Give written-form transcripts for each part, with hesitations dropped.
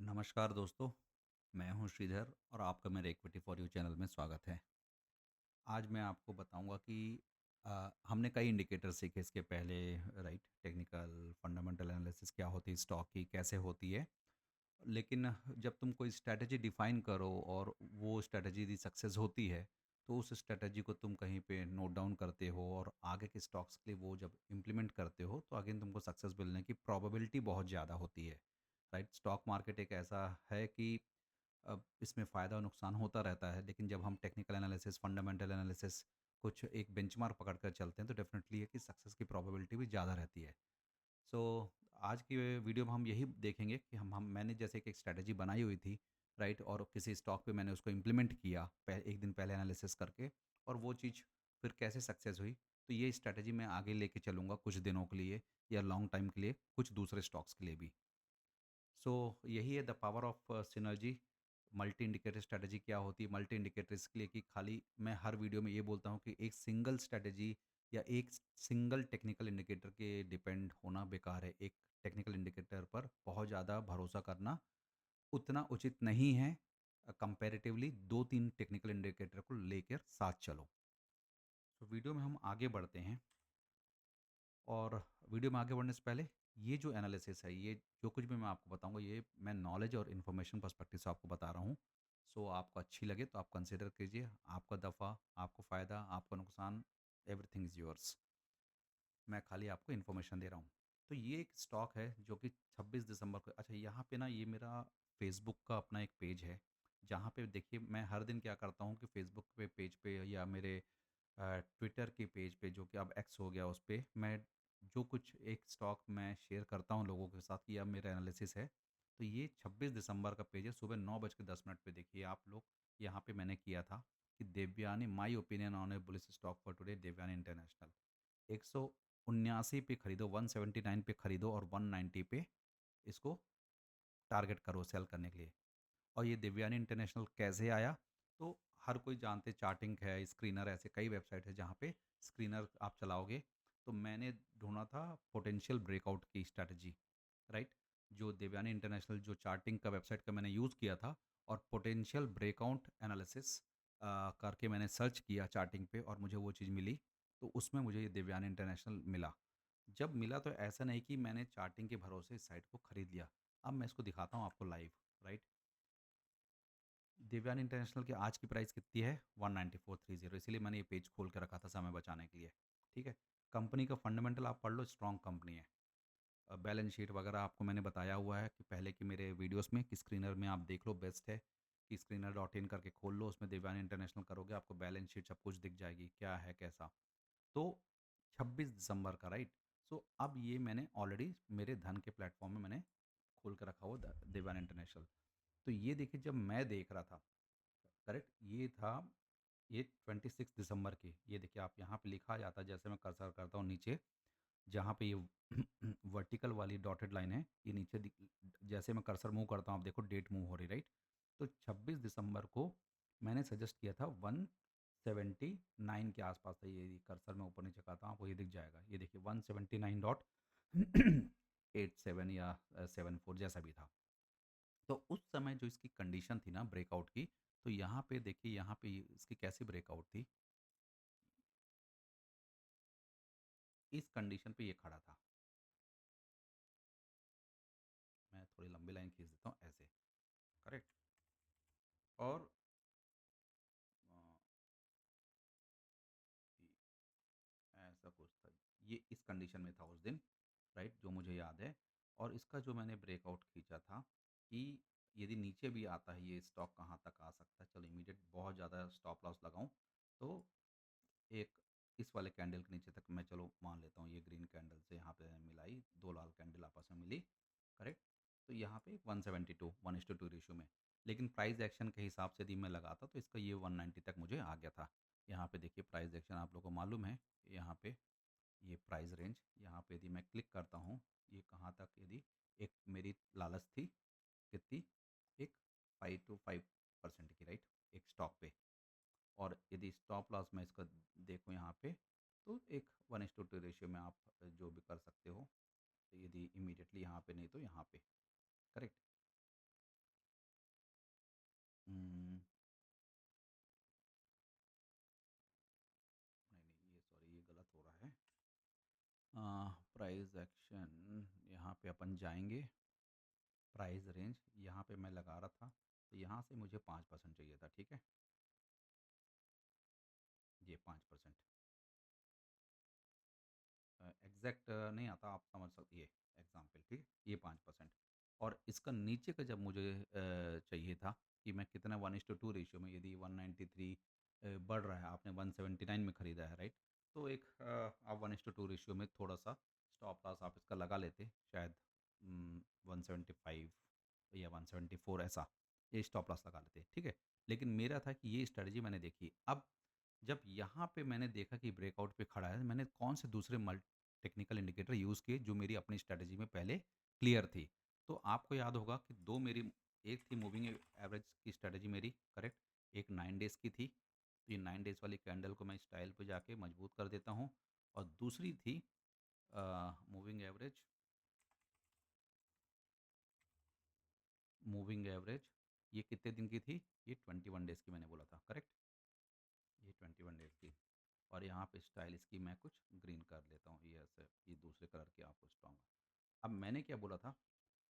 नमस्कार दोस्तों, मैं हूं श्रीधर और आपका मेरे इक्विटी फॉर यू चैनल में स्वागत है। आज मैं आपको बताऊंगा कि हमने कई इंडिकेटर सीखे इसके पहले, राइट? टेक्निकल, फंडामेंटल एनालिसिस क्या होती है, स्टॉक की कैसे होती है। लेकिन जब तुम कोई स्ट्रैटेजी डिफाइन करो और वो स्ट्रैटेजी यदि सक्सेस होती है, तो उस स्ट्रैटेजी को तुम कहीं पे नोट डाउन करते हो और आगे के स्टॉक्स के लिए वो जब इम्प्लीमेंट करते हो तो अगेन तुमको सक्सेस मिलने की प्रोबेबिलिटी बहुत ज़्यादा होती है, राइट? स्टॉक मार्केट एक ऐसा है कि अब इसमें फ़ायदा और नुकसान होता रहता है, लेकिन जब हम टेक्निकल एनालिसिस, फंडामेंटल एनालिसिस कुछ एक बेंचमार्क पकड़ कर चलते हैं तो डेफिनेटली है कि सक्सेस की प्रोबेबिलिटी भी ज़्यादा रहती है। सो आज की वीडियो में हम यही देखेंगे कि हम मैंने जैसे कि एक स्ट्रैटेजी बनाई हुई थी, राइट? और किसी स्टॉक पे मैंने उसको इम्प्लीमेंट किया एक दिन पहले एनालिसिस करके, और वो चीज़ फिर कैसे सक्सेस हुई। तो ये स्ट्रैटेजी मैं आगे लेके चलूँगा कुछ दिनों के लिए या लॉन्ग टाइम के लिए, कुछ दूसरे स्टॉक्स के लिए भी। सो यही है the power of synergy. Multi indicator strategy क्या होती है? मल्टी इंडिकेटर इसके लिए कि खाली मैं हर वीडियो में ये बोलता हूँ कि एक सिंगल स्ट्रेटजी या एक सिंगल टेक्निकल इंडिकेटर के डिपेंड होना बेकार है। एक टेक्निकल इंडिकेटर पर बहुत ज़्यादा भरोसा करना उतना उचित नहीं है। कंपैरेटिवली दो तीन टेक्निकल इंडिकेटर को लेकर साथ चलो। तो वीडियो में हम आगे बढ़ते हैं, और वीडियो में आगे बढ़ने से पहले ये जो एनालिसिस है, ये जो कुछ भी मैं आपको बताऊंगा, ये मैं नॉलेज और इन्फॉर्मेशन पर्सपेक्टिव से आपको बता रहा हूँ। सो आपको अच्छी लगे तो आप कंसिडर कीजिए। आपका दफ़ा, आपको फ़ायदा, आपका नुकसान, एवरीथिंग इज़ योर्स। मैं खाली आपको इन्फॉर्मेशन दे रहा हूँ। तो ये एक स्टॉक है जो कि 26 दिसंबर को, अच्छा यहाँ पे ना, ये मेरा फेसबुक का अपना एक पेज है, जहाँ पे देखिए मैं हर दिन क्या करता हूँ कि फेसबुक पे पेज पे या मेरे ट्विटर के पेज पे, जो कि अब एक्स हो गया, उस पे मैं जो कुछ एक स्टॉक मैं शेयर करता हूँ लोगों के साथ कि अब मेरा एनालिसिस है। तो ये 26 दिसंबर का पेज है, सुबह 9:10 पे देखिए आप लोग। यहाँ पे मैंने किया था कि Devyani, my opinion on a bullish stock for today, Devyani International. 179 पे खरीदो, 179 पे खरीदो और 190 पे इसको टारगेट करो सेल करने के लिए। और ये दिव्यानी इंटरनेशनल कैसे आया? तो हर कोई जानते, चार्टिंग है, स्क्रीनर, ऐसे कई वेबसाइट है जहाँ पे स्क्रीनर आप चलाओगे। तो मैंने ढूंढा था पोटेंशियल ब्रेकआउट की स्ट्रैटेजी, राइट? जो देवयानी इंटरनेशनल जो चार्टिंग का वेबसाइट का मैंने यूज़ किया था, और पोटेंशियल ब्रेकआउट एनालिसिस करके मैंने सर्च किया चार्टिंग पे और मुझे वो चीज़ मिली। तो उसमें मुझे ये देवयानी इंटरनेशनल मिला। जब मिला तो ऐसा नहीं कि मैंने चार्टिंग के भरोसे इस साइट को खरीद लिया। अब मैं इसको दिखाता हूँ आपको लाइव, राइट? दिव्यान इंटरनेशनल की आज की प्राइस कितनी है? 19430। इसीलिए मैंने ये पेज खोल के रखा था समय बचाने के लिए। ठीक है। कंपनी का फंडामेंटल आप पढ़ लो, स्ट्रॉन्ग कंपनी है। बैलेंस शीट वगैरह आपको मैंने बताया हुआ है कि पहले की मेरे वीडियोस में, कि स्क्रीनर में आप देख लो, बेस्ट है कि स्क्रीनर डॉट इन करके खोल लो, उसमें दिव्यान इंटरनेशनल करोगे आपको बैलेंस शीट सब कुछ दिख जाएगी, क्या है कैसा। तो 26 दिसंबर का, राइट? सो अब ये मैंने ऑलरेडी मेरे धन के प्लेटफॉर्म में मैंने खोल के रखा हुआ दिव्यान इंटरनेशनल। तो ये देखिए, जब मैं देख रहा था, करेक्ट, ये था, ये 26 दिसंबर की, ये देखिए आप यहाँ पे लिखा जाता है, जैसे मैं कर्सर करता हूँ नीचे, जहाँ पे ये वर्टिकल वाली डॉटेड लाइन है, ये नीचे जैसे मैं कर्सर मूव करता हूँ, आप देखो डेट मूव हो रही, राइट? तो 26 दिसंबर को मैंने सजेस्ट किया था 179 के आसपास था। ये कर्सर में ऊपर नीचे करता हूँ, आपको ये दिख जाएगा, ये देखिए 179.87 या 74 जैसा भी था। तो उस समय जो इसकी कंडीशन थी ना ब्रेकआउट की, तो यहाँ पे देखिए, यहाँ पे इसकी कैसी ब्रेकआउट थी, इस कंडीशन पे ये खड़ा था। मैं थोड़ी लंबी लाइन खींच देता हूँ ऐसे, करेक्ट। और अ, ऐसा कुछ था, ये इस कंडीशन में था उस दिन, राइट, जो मुझे याद है। और इसका जो मैंने ब्रेकआउट खींचा था कि यदि नीचे भी आता है ये स्टॉक, कहाँ तक आ सकता है, चलो इमीडिएट बहुत ज़्यादा स्टॉप लॉस लगाऊं, तो एक इस वाले कैंडल के नीचे तक मैं चलो मान लेता हूँ, ये ग्रीन कैंडल से यहाँ पे मिलाई, दो लाल कैंडल आपस में मिली, करेक्ट। तो यहाँ पे 172, 1:2 रेशियो में। लेकिन प्राइस एक्शन के हिसाब से यदि मैं लगाता तो इसका ये 190 तक मुझे आ गया था। यहाँ पे देखिए प्राइस एक्शन आप लोगों को मालूम है, यहाँ पे ये प्राइस रेंज, यहाँ पे यदि मैं क्लिक करता हूँ, ये कहाँ तक, यदि एक मेरी लालच थी कितनी, एक 5 to 5% की, राइट, एक स्टॉक पे। और यदि स्टॉप लॉस मैं इसका देखूँ यहाँ पे, तो एक 1:2 रेशियो में आप जो भी कर सकते हो, यदि इमीडिएटली यहाँ पे नहीं तो यहाँ पे, करेक्ट। प्राइस एक्शन, यहाँ पे अपन जाएंगे, प्राइस रेंज यहाँ पे मैं लगा रहा था, तो यहाँ से मुझे 5% चाहिए था, ठीक है, ये 5%। एग्जैक्ट नहीं आता, आप समझ सकते, ये एग्जाम्पल, ठीक है, ये 5%। और इसका नीचे का जब मुझे चाहिए था कि मैं कितना 1:2 रेशियो में, यदि 193 बढ़ रहा है, आपने 179 में ख़रीदा है, राइट, तो एक आप 1:2 रेशियो में थोड़ा सा स्टॉप लॉस आप इसका लगा लेते, शायद 175 या 174 ऐसा, ये स्टॉप लॉस लगा लेते, ठीक है। लेकिन मेरा था कि ये स्ट्रेटजी मैंने देखी, अब जब यहाँ पे मैंने देखा कि ब्रेकआउट पे खड़ा है, मैंने कौन से दूसरे मल्ट टेक्निकल इंडिकेटर यूज़ किए जो मेरी अपनी स्ट्रेटजी में पहले क्लियर थी। तो आपको याद होगा कि दो मेरी, एक थी मूविंग एवरेज की स्ट्रेटजी मेरी, करेक्ट, एक 9 डेज़ की थी, तो ये 9 डेज़ वाली कैंडल को मैं स्टाइल पे जाके मजबूत कर देता हूँ। और दूसरी थी मूविंग एवरेज, मूविंग एवरेज, ये कितने दिन की थी, ये 21 डेज़ की मैंने बोला था, करेक्ट, ये 21 डेज़ की। और यहाँ पे स्टाइल इसकी मैं कुछ ग्रीन कर लेता हूँ, ये ऐसे, ये दूसरे कलर की आपको स्ट्रॉन्ग। अब मैंने क्या बोला था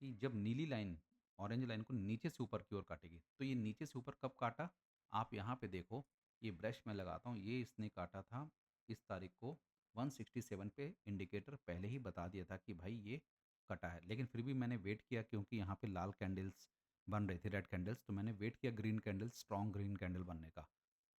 कि जब नीली लाइन ऑरेंज लाइन को नीचे से ऊपर की ओर काटेगी, तो ये नीचे से ऊपर कब काटा, आप यहाँ पे देखो, ये ब्रश मैं लगाता हूँ, ये इसने काटा था इस तारीख को 167 पे, इंडिकेटर पहले ही बता दिया था कि भाई ये कटा है, लेकिन फिर भी मैंने वेट किया क्योंकि यहाँ पे लाल कैंडल्स बन रहे थे, रेड कैंडल्स, तो मैंने वेट किया green candles, strong green candle बनने का।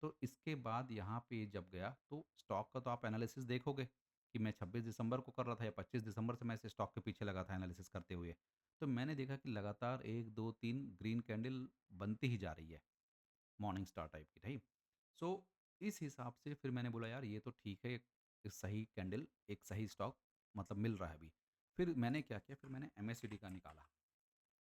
तो इसके बाद यहाँ पे जब गया तो स्टॉक का तो आप एनालिसिस देखोगे कि मैं 26 दिसंबर को कर रहा था या 25 दिसंबर से मैं इस स्टॉक के पीछे लगा था एनालिसिस करते हुए। तो मैंने देखा कि लगातार 1, 2, 3 ग्रीन कैंडल बनती ही जा रही है, मॉर्निंग स्टार टाइप की, राइट। सो इस हिसाब से फिर मैंने बोला यार ये तो ठीक है, एक सही कैंडल, एक सही स्टॉक मतलब मिल रहा है अभी। फिर मैंने क्या किया, फिर मैंने एमएससीडी का निकाला,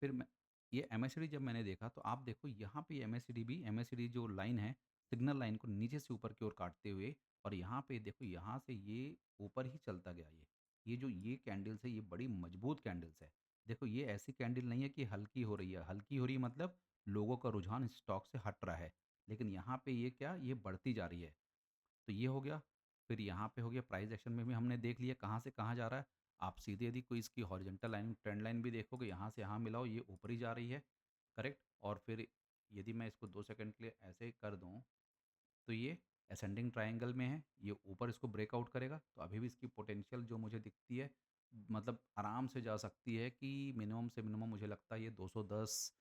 फिर मैं ये एमएसडी जब मैंने देखा तो आप देखो यहाँ पे एमएसडी भी, एमएसडी जो लाइन है, सिग्नल लाइन को नीचे से ऊपर की ओर काटते हुए, और यहाँ पे देखो यहाँ से ये ऊपर ही चलता गया, ये जो ये कैंडल्स है ये बड़ी मजबूत कैंडल्स है। देखो ये ऐसी कैंडल नहीं है कि हल्की हो रही है, हल्की हो रही है मतलब लोगों का रुझान स्टॉक से हट रहा है, लेकिन यहाँ पे ये क्या, ये बढ़ती जा रही है। तो ये हो गया। फिर यहाँ पे हो गया प्राइस एक्शन में भी हमने देख लिया कहाँ से कहाँ जा रहा है। आप सीधे यदि कोई इसकी हॉरिजॉन्टल लाइन, ट्रेंड लाइन भी देखोगे, यहाँ से यहाँ मिलाओ, ये ऊपर ही जा रही है, करेक्ट। और फिर यदि मैं इसको 2 सेकंड के लिए ऐसे ही कर दूँ, तो ये असेंडिंग ट्रायंगल में है, ये ऊपर इसको ब्रेकआउट करेगा, तो अभी भी इसकी पोटेंशियल जो मुझे दिखती है, मतलब आराम से जा सकती है कि मिनिमम से मिनिमम मुझे लगता है ये 210,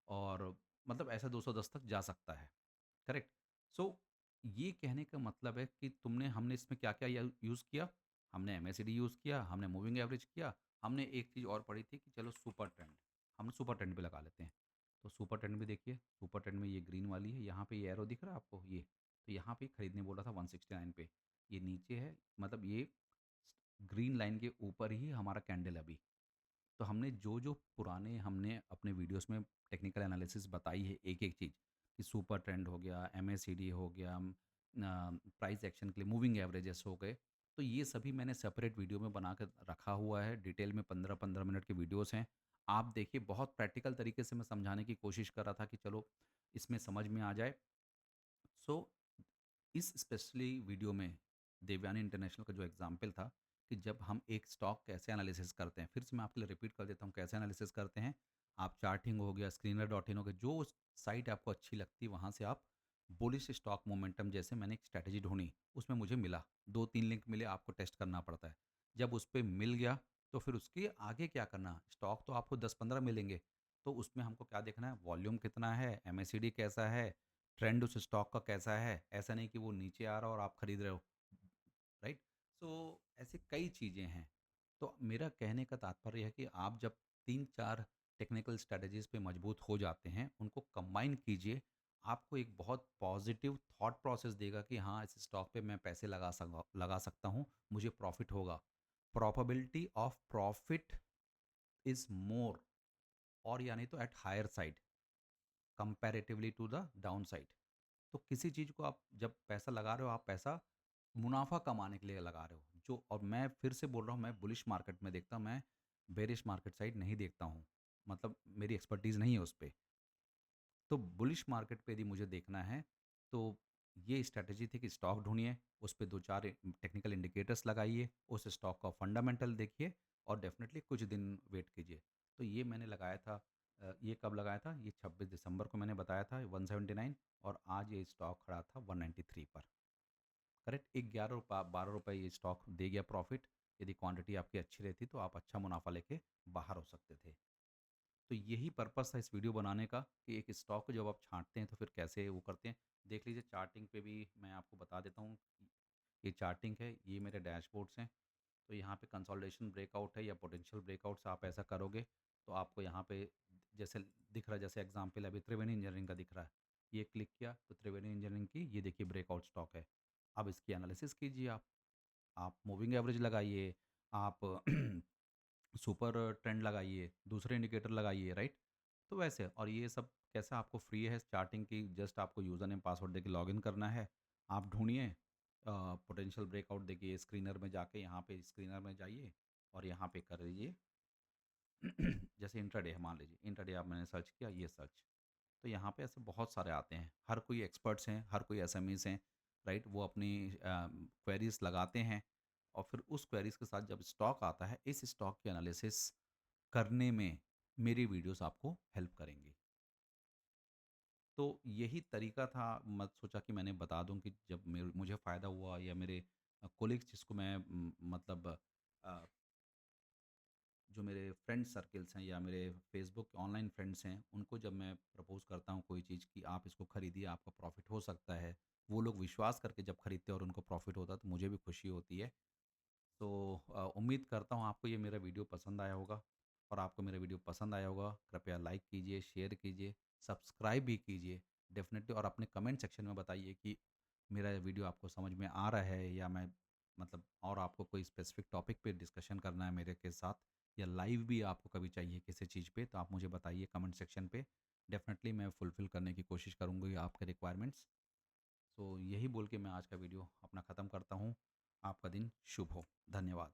और मतलब ऐसा 210 तक जा सकता है, करेक्ट। सो ये कहने का मतलब है कि तुमने, हमने इसमें क्या क्या यूज़ किया, हमने एमएसडी यूज़ किया, हमने मूविंग एवरेज किया, हमने एक चीज़ और पढ़ी थी कि चलो सुपर ट्रेंड, हम सुपर ट्रेंड पे लगा लेते हैं। तो सुपर ट्रेंड भी देखिए, सुपर ट्रेंड में ये ग्रीन वाली है, यहाँ पे ये एरो दिख रहा है आपको, ये तो यहाँ पे खरीदने बोला था 169 पे, ये नीचे है, मतलब ये ग्रीन लाइन के ऊपर ही हमारा कैंडल है अभी। तो हमने जो जो पुराने हमने अपने वीडियोस में टेक्निकल एनालिसिस बताई है, एक एक चीज़, कि सुपर ट्रेंड हो गया, एमएसीडी हो गया, प्राइस एक्शन के लिए मूविंग एवरेजेस हो गए, तो ये सभी मैंने सेपरेट वीडियो में बना कर रखा हुआ है, डिटेल में 15-15 मिनट के वीडियोस हैं। आप देखिए, बहुत प्रैक्टिकल तरीके से मैं समझाने की कोशिश कर रहा था कि चलो इसमें समझ में आ जाए। सो इस स्पेशली वीडियो में देवयानी इंटरनेशनल का जो एग्जाम्पल था कि जब हम एक स्टॉक कैसे एनालिसिस करते हैं, फिर से मैं आपके लिए रिपीट कर देता हूँ कैसे एनालिसिस करते हैं। आप चार्टिंग हो गया, स्क्रीनर डॉट इन हो गया, जो साइट आपको अच्छी लगती है वहाँ से आप बुलिश स्टॉक मोमेंटम, जैसे मैंने एक स्ट्रैटेजी ढूंढी, उसमें मुझे मिला 2-3 लिंक मिले, आपको टेस्ट करना पड़ता है। जब उस पर मिल गया तो फिर उसके आगे क्या करना, स्टॉक तो आपको 10-15 मिलेंगे, तो उसमें हमको क्या देखना है, वॉल्यूम कितना है, एमएसीडी कैसा है, ट्रेंड उस स्टॉक का कैसा है, ऐसा नहीं कि वो नीचे आ रहा हो और आप खरीद रहे हो, राइट। सो ऐसे कई चीज़ें हैं। तो मेरा कहने का तात्पर्य है कि आप जब 3-4 टेक्निकल स्ट्रेटजीज पे मजबूत हो जाते हैं, उनको कंबाइन कीजिए, आपको एक बहुत पॉजिटिव थॉट प्रोसेस देगा कि हाँ इस स्टॉक पे मैं पैसे लगा सकता हूँ, मुझे प्रॉफिट होगा। Probability of profit is more, और यानी तो at higher side comparatively to the down side. तो किसी चीज़ को आप जब पैसा लगा रहे हो, आप पैसा मुनाफा कमाने के लिए लगा रहे हो, जो, और मैं फिर से बोल रहा हूँ, मैं बुलिश मार्केट में देखता हूँ, मैं बेरिश मार्केट साइड नहीं देखता हूँ, मतलब मेरी एक्सपर्टीज़ नहीं है उस पे। तो बुलिश मार्केट पे यदि मुझे देखना है, तो ये स्ट्रैटेजी थी कि स्टॉक ढूँढिए, उस पे 2-4 टेक्निकल इंडिकेटर्स लगाइए, उस स्टॉक का फंडामेंटल देखिए और डेफ़िनेटली कुछ दिन वेट कीजिए। तो ये मैंने लगाया था। ये कब लगाया था? ये 26 दिसंबर को मैंने बताया था 179, और आज ये स्टॉक खड़ा था 193 पर। करेक्ट, 11 ₹12 ये स्टॉक दे गया प्रॉफ़िट। यदि क्वांटिटी आपकी अच्छी रहती तो आप अच्छा मुनाफ़ा लेके बाहर हो सकते थे। तो यही पर्पस था इस वीडियो बनाने का कि एक स्टॉक को जब आप छाँटते हैं तो फिर कैसे वो करते हैं। देख लीजिए, चार्टिंग पे भी मैं आपको बता देता हूँ। ये चार्टिंग है, ये मेरे डैशबोर्ड्स हैं। तो यहाँ पे कंसोलिडेशन ब्रेकआउट है या पोटेंशियल ब्रेकआउट्स आप ऐसा करोगे तो आपको यहाँ पे जैसे दिख रहा है, जैसे एग्जांपल अभी त्रिवेणी इंजीनियरिंग का दिख रहा है। ये क्लिक किया तो त्रिवेणी इंजीनियरिंग की ये देखिए ब्रेकआउट स्टॉक है। अब इसकी एनालिसिस कीजिए आप मूविंग एवरेज लगाइए, आप सुपर ट्रेंड लगाइए, दूसरे इंडिकेटर लगाइए, राइट? तो वैसे, और ये सब कैसे आपको फ्री है चार्टिंग की, जस्ट आपको यूज़र नेम पासवर्ड देके लॉगिन करना है। आप ढूँढिए पोटेंशियल ब्रेकआउट, देखिए स्क्रीनर में जाके, यहाँ पे स्क्रीनर में जाइए और यहाँ पे कर लीजिए जैसे इंट्राडे है, मान लीजिए इंट्राडे आप मैंने सर्च किया, ये सर्च। तो यहाँ पे ऐसे बहुत सारे आते हैं, हर कोई एक्सपर्ट्स हैं, हर कोई एसएमईज़ हैं, राइट? वो अपनी क्वेरीज़ लगाते हैं और फिर उस क्वेरीज़ के साथ जब स्टॉक आता है, इस स्टॉक की एनालिसिस करने में मेरी वीडियोज़ आपको हेल्प करेंगी। तो यही तरीका था, मैं सोचा कि मैंने बता दूँ कि जब मुझे फ़ायदा हुआ या मेरे कोलीग्स जिसको मैं मतलब अ, जो मेरे फ्रेंड सर्कल्स हैं या मेरे फेसबुक ऑनलाइन फ्रेंड्स हैं, उनको जब मैं प्रपोज़ करता हूँ कोई चीज़ कि आप इसको खरीदिए, आपका प्रॉफ़िट हो सकता है, वो लोग विश्वास करके जब खरीदते हैं और उनको प्रॉफ़िट होता है, तो मुझे भी खुशी होती है। तो उम्मीद करता हूँ आपको ये मेरा वीडियो पसंद आया होगा, और आपको मेरा वीडियो पसंद आया होगा, कृपया लाइक कीजिए, शेयर कीजिए, सब्सक्राइब भी कीजिए डेफ़िनेटली, और अपने कमेंट सेक्शन में बताइए कि मेरा ये वीडियो आपको समझ में आ रहा है, या मैं मतलब और आपको कोई स्पेसिफ़िक टॉपिक पे डिस्कशन करना है मेरे के साथ, या लाइव भी आपको कभी चाहिए किसी चीज़ पे, तो आप मुझे बताइए कमेंट सेक्शन पे। डेफ़िनेटली मैं फुलफ़िल करने की कोशिश करूँगी आपके रिक्वायरमेंट्स। तो यही बोल के मैं आज का वीडियो अपना ख़त्म करता हूँ। आपका दिन शुभ हो। धन्यवाद।